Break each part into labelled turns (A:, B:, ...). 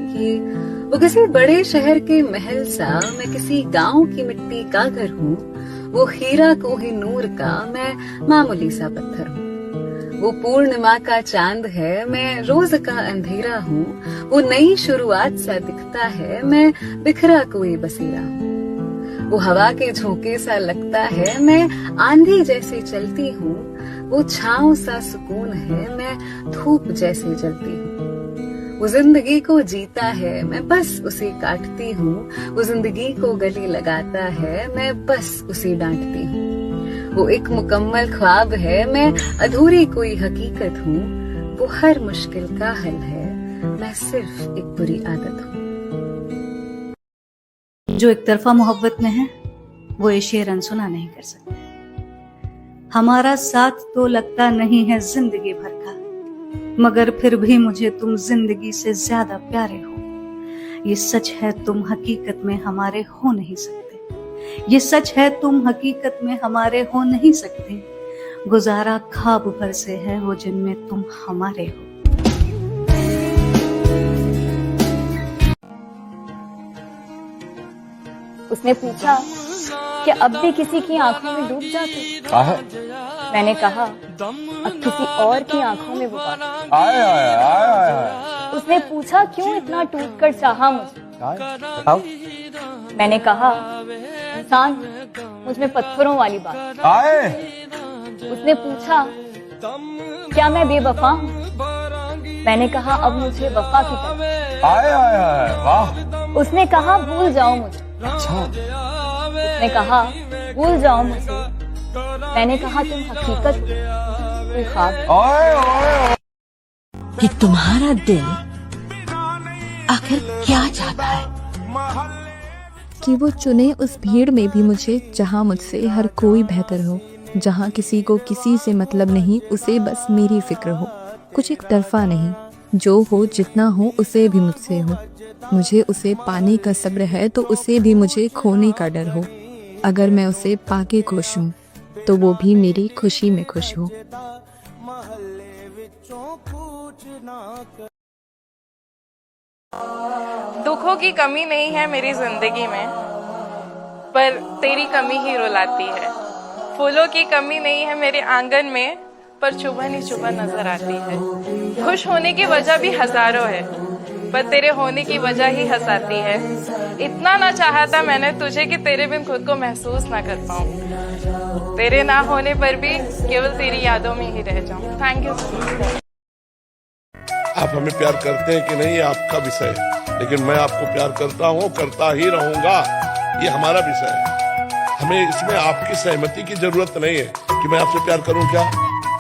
A: कि वो किसी बड़े शहर के महल सा, मैं किसी गांव की मिट्टी का घर हूँ। वो हीरा कोहिनूर का, मैं मामूली सा पत्थर हूँ। वो पूर्णिमा का चांद है, मैं रोज का अंधेरा हूँ। वो नई शुरुआत सा दिखता है, मैं बिखरा कोई बसेरा हूँ। वो हवा के झोंके सा लगता है, मैं आंधी जैसे चलती हूँ। वो छांव सा सुकून है, मैं धूप जैसे जलती हूँ। वो जिंदगी को जीता है, मैं बस उसे काटती हूँ। वो जिंदगी को गले लगाता है, मैं बस उसे डांटती हूँ। वो एक मुकम्मल ख्वाब है, मैं अधूरी कोई हकीकत हूँ। वो हर मुश्किल का हल है, मैं सिर्फ एक बुरी आदत हूँ।
B: जो एक तरफा मोहब्बत में है, वो ये शेर अनसुना नहीं कर सकते। हमारा साथ तो लगता नहीं है जिंदगी भर का, मगर फिर भी मुझे तुम जिंदगी से ज्यादा प्यारे हो। ये सच है तुम हकीकत में हमारे हो नहीं सकते। ये सच है तुम हकीकत में हमारे हो नहीं सकते। गुजारा ख्वाब भर से है वो जिनमें तुम हमारे हो।
C: उसने पूछा कि अब भी किसी की आंखों में डूब जाते। मैंने कहा अब किसी और की आंखों में वो बात। उसने पूछा क्यों इतना टूट कर चाहा मुझे। मैंने कहा इंसान मुझ में पत्थरों वाली बात। उसने पूछा क्या मैं बेवफा हूँ। मैंने कहा अब मुझे वफा की तरफ। उसने कहा भूल जाओ मुझे। उसने कहा भूल जाओ मुझे। मैंने कहा तुम हकीकत हो, कोई ख्वाब।
D: कि तुम्हारा दिल आखिर क्या चाहता है।
E: कि वो चुने उस भीड़ में भी मुझे जहाँ मुझसे हर कोई बेहतर हो, जहाँ किसी को किसी से मतलब नहीं, उसे बस मेरी फिक्र हो। कुछ एक तरफा नहीं, जो हो जितना हो उसे भी मुझसे हो। मुझे उसे पाने का सब्र है तो उसे भी मुझे खोने का डर हो। अगर मैं उसे पाके खुश हूँ तो वो भी मेरी खुशी में खुश हो।
F: दुखों की कमी नहीं है मेरी जिंदगी में, पर तेरी कमी ही रुलाती है। फूलों की कमी नहीं है मेरे आंगन में, पर चुभन ही चुभन नजर आती है। खुश होने की वजह भी हजारों है, पर तेरे होने की वजह ही हंसाती है। इतना ना चाहा था मैंने तुझे कि तेरे बिन खुद को महसूस ना कर पाऊं। तेरे ना होने पर भी केवल तेरी यादों में ही रह जाऊं। Thank you so much.
G: आप हमें प्यार करते हैं कि नहीं ये आपका विषय है, लेकिन मैं आपको प्यार करता हूँ, करता ही रहूंगा। ये हमारा विषय है। हमें इसमें आपकी सहमति की जरूरत नहीं है कि मैं आपसे प्यार करूं। क्या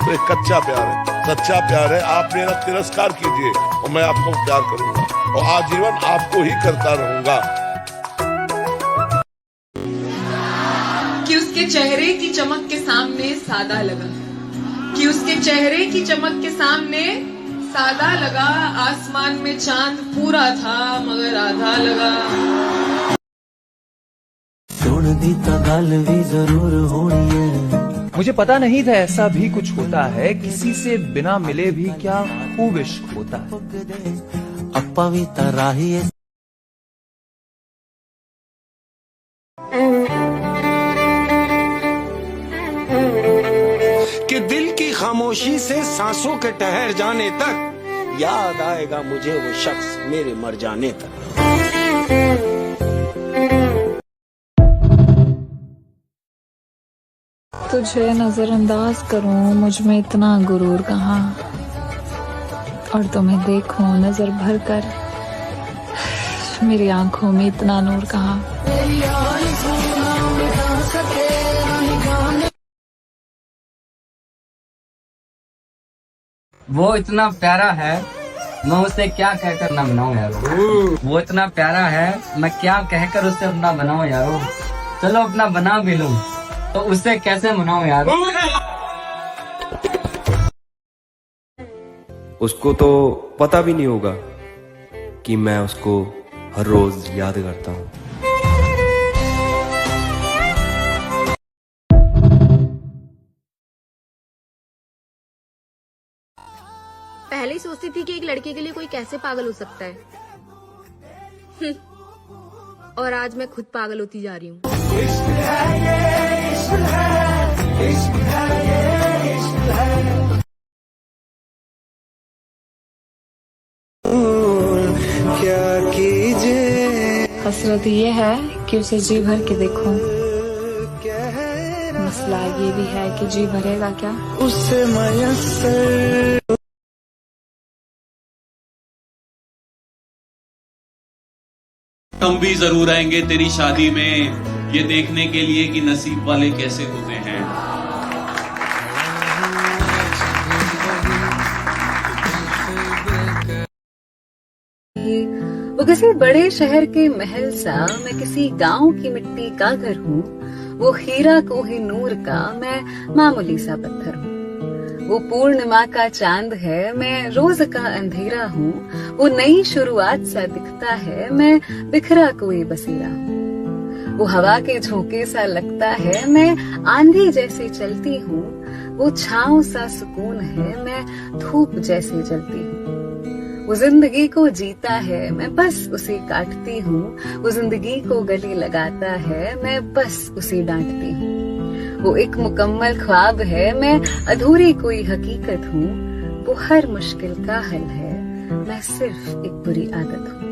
G: तो एक कच्चा प्यार है, सच्चा प्यार है। आप मेरा तिरस्कार कीजिए और मैं आपको प्यार करूंगा और आजीवन आपको ही करता रहूंगा।
H: कि उसके चेहरे की चमक के सामने सादा लगा, कि उसके चेहरे की चमक के सामने सादा लगा। आसमान में चांद पूरा था मगर आधा लगा।
I: मुझे पता नहीं था ऐसा भी कुछ होता है, किसी से बिना मिले भी क्या खूब इश्क होता है।
J: कि दिल की खामोशी से सांसों के ठहर जाने तक याद आएगा मुझे वो शख्स मेरे मर जाने तक।
K: तुझे नजरअंदाज करूं मुझ में इतना गुरूर कहाँ, और तुम्हें देखूं नजर भर कर मेरी आंखों में इतना नूर कहाँ।
L: वो इतना प्यारा है, मैं उसे क्या कहकर ना बनाऊं यारो। वो इतना प्यारा है, मैं क्या कहकर उसे अपना बनाऊं यारो। चलो अपना बना भी लूं तो उससे कैसे मनाऊं यारो।
M: उसको तो पता भी नहीं होगा कि मैं उसको हर रोज याद करता हूँ।
N: पहले ही सोचती थी कि एक लड़के के लिए कोई कैसे पागल हो सकता है,
E: और आज मैं खुद पागल होती जा रही हूँ।
N: क्या कीजिए,
K: हसरत ये है कि उसे जी भर के देखूं। मसला ये भी है कि जी भरेगा क्या?
N: उससे मयस्सर
O: हम भी जरूर आएंगे तेरी शादी में, ये देखने के लिए कि नसीब वाले कैसे होते हैं।
A: वो किसी बड़े शहर के महल सा, मैं किसी गांव की मिट्टी का घर हूँ। वो हीरा कोहिनूर का, मैं मामूली सा पत्थर हूँ। वो पूर्णिमा का चांद है, मैं रोज का अंधेरा हूँ। वो नई शुरुआत सा दिखता है, मैं बिखरा कोई बसेरा हूँ। वो हवा के झोंके सा लगता है, मैं आंधी जैसे चलती हूँ। वो छांव सा सुकून है, मैं धूप जैसे जलती हूँ। वो जिंदगी को जीता है, मैं बस उसे काटती हूँ। वो जिंदगी को गले लगाता है, मैं बस उसे डांटती हूँ। वो एक मुकम्मल ख्वाब है, मैं अधूरी कोई हकीकत हूँ। वो हर मुश्किल का हल है, मैं सिर्फ एक बुरी आदत हूँ।